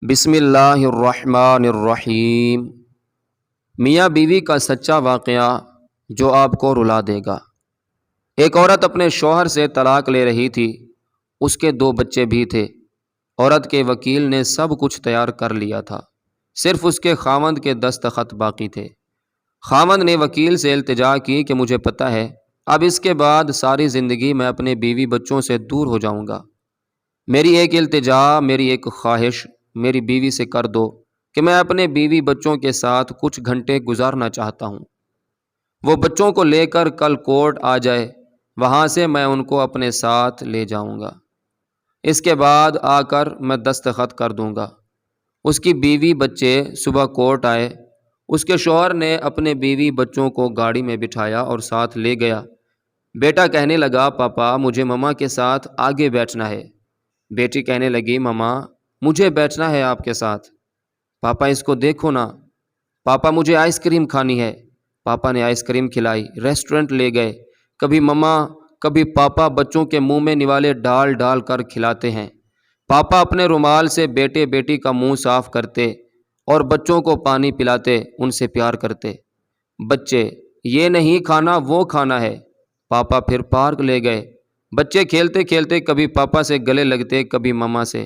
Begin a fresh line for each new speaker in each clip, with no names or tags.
بسم اللہ الرحمن الرحیم۔ میاں بیوی کا سچا واقعہ جو آپ کو رلا دے گا۔ ایک عورت اپنے شوہر سے طلاق لے رہی تھی۔ اس کے 2 بچے بھی تھے۔ عورت کے وکیل نے سب کچھ تیار کر لیا تھا، صرف اس کے خاوند کے دستخط باقی تھے۔ خاوند نے وکیل سے التجا کی کہ مجھے پتہ ہے اب اس کے بعد ساری زندگی میں اپنے بیوی بچوں سے دور ہو جاؤں گا۔ میری ایک التجا، میری ایک خواہش میری بیوی سے کر دو کہ میں اپنے بیوی بچوں کے ساتھ کچھ گھنٹے گزارنا چاہتا ہوں۔ وہ بچوں کو لے کر کل کورٹ آ جائے، وہاں سے میں ان کو اپنے ساتھ لے جاؤں گا۔ اس کے بعد آ کر میں دستخط کر دوں گا۔ اس کی بیوی بچے صبح کورٹ آئے۔ اس کے شوہر نے اپنے بیوی بچوں کو گاڑی میں بٹھایا اور ساتھ لے گیا۔ بیٹا کہنے لگا، پاپا مجھے مما کے ساتھ آگے بیٹھنا ہے۔ بیٹی کہنے لگی، مما مجھے بیٹھنا ہے آپ کے ساتھ۔ پاپا اس کو دیکھو نا۔ پاپا مجھے آئس کریم کھانی ہے۔ پاپا نے آئس کریم کھلائی، ریسٹورنٹ لے گئے۔ کبھی مما کبھی پاپا بچوں کے منہ میں نوالے ڈال ڈال کر کھلاتے ہیں۔ پاپا اپنے رومال سے بیٹے بیٹی کا منہ صاف کرتے اور بچوں کو پانی پلاتے، ان سے پیار کرتے۔ بچے، یہ نہیں کھانا وہ کھانا ہے۔ پاپا پھر پارک لے گئے۔ بچے کھیلتے کھیلتے کبھی پاپا سے گلے لگتے، کبھی مما سے۔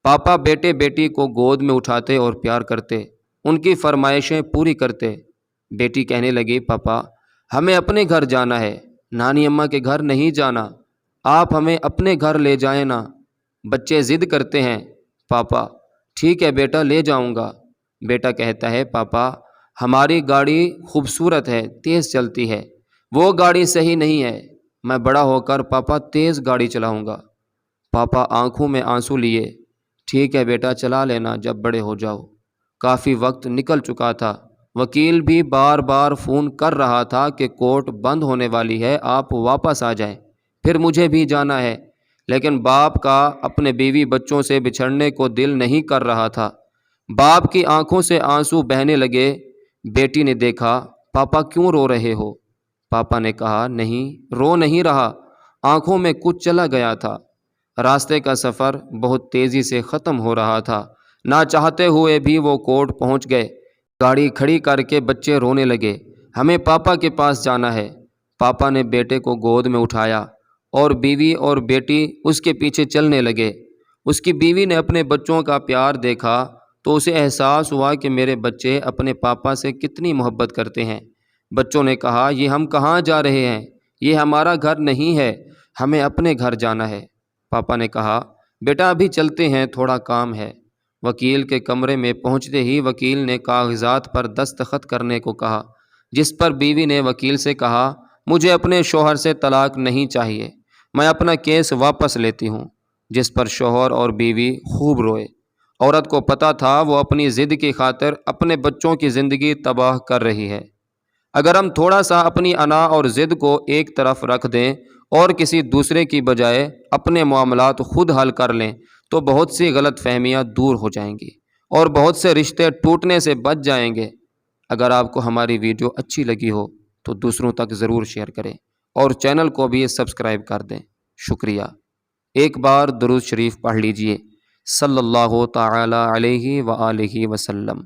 پاپا بیٹے بیٹی کو گود میں اٹھاتے اور پیار کرتے، ان کی فرمائشیں پوری کرتے۔ بیٹی کہنے لگی، پاپا ہمیں اپنے گھر جانا ہے، نانی اماں کے گھر نہیں جانا، آپ ہمیں اپنے گھر لے جائیں نا۔ بچے ضد کرتے ہیں، پاپا ٹھیک ہے بیٹا لے جاؤں گا۔ بیٹا کہتا ہے، پاپا ہماری گاڑی خوبصورت ہے، تیز چلتی ہے، وہ گاڑی صحیح نہیں ہے، میں بڑا ہو کر پاپا تیز گاڑی چلاؤں گا۔ پاپا آنکھوں میں آنسو لیے، ٹھیک ہے بیٹا چلا لینا جب بڑے ہو جاؤ۔ کافی وقت نکل چکا تھا۔ وکیل بھی بار بار فون کر رہا تھا کہ کورٹ بند ہونے والی ہے، آپ واپس آ جائیں، پھر مجھے بھی جانا ہے۔ لیکن باپ کا اپنے بیوی بچوں سے بچھڑنے کو دل نہیں کر رہا تھا۔ باپ کی آنکھوں سے آنسو بہنے لگے۔ بیٹی نے دیکھا، پاپا کیوں رو رہے ہو؟ پاپا نے کہا، نہیں رو نہیں رہا، آنکھوں میں کچھ چلا گیا تھا۔ راستے کا سفر بہت تیزی سے ختم ہو رہا تھا۔ نہ چاہتے ہوئے بھی وہ کورٹ پہنچ گئے۔ گاڑی کھڑی کر کے بچے رونے لگے، ہمیں پاپا کے پاس جانا ہے۔ پاپا نے بیٹے کو گود میں اٹھایا اور بیوی اور بیٹی اس کے پیچھے چلنے لگے۔ اس کی بیوی نے اپنے بچوں کا پیار دیکھا تو اسے احساس ہوا کہ میرے بچے اپنے پاپا سے کتنی محبت کرتے ہیں۔ بچوں نے کہا، یہ ہم کہاں جا رہے ہیں؟ یہ ہمارا گھر نہیں ہے، ہمیں اپنے گھر جانا ہے۔ پاپا نے کہا، بیٹا ابھی چلتے ہیں، تھوڑا کام ہے۔ وکیل کے کمرے میں پہنچتے ہی وکیل نے کاغذات پر دستخط کرنے کو کہا، جس پر بیوی نے وکیل سے کہا، مجھے اپنے شوہر سے طلاق نہیں چاہیے، میں اپنا کیس واپس لیتی ہوں۔ جس پر شوہر اور بیوی خوب روئے۔ عورت کو پتہ تھا وہ اپنی ضد کی خاطر اپنے بچوں کی زندگی تباہ کر رہی ہے۔ اگر ہم تھوڑا سا اپنی انا اور ضد کو ایک طرف رکھ دیں اور کسی دوسرے کی بجائے اپنے معاملات خود حل کر لیں تو بہت سی غلط فہمیاں دور ہو جائیں گی اور بہت سے رشتے ٹوٹنے سے بچ جائیں گے۔ اگر آپ کو ہماری ویڈیو اچھی لگی ہو تو دوسروں تک ضرور شیئر کریں اور چینل کو بھی سبسکرائب کر دیں۔ شکریہ۔ ایک بار درود شریف پڑھ لیجئے، صلی اللہ تعالی علیہ وآلہ وسلم۔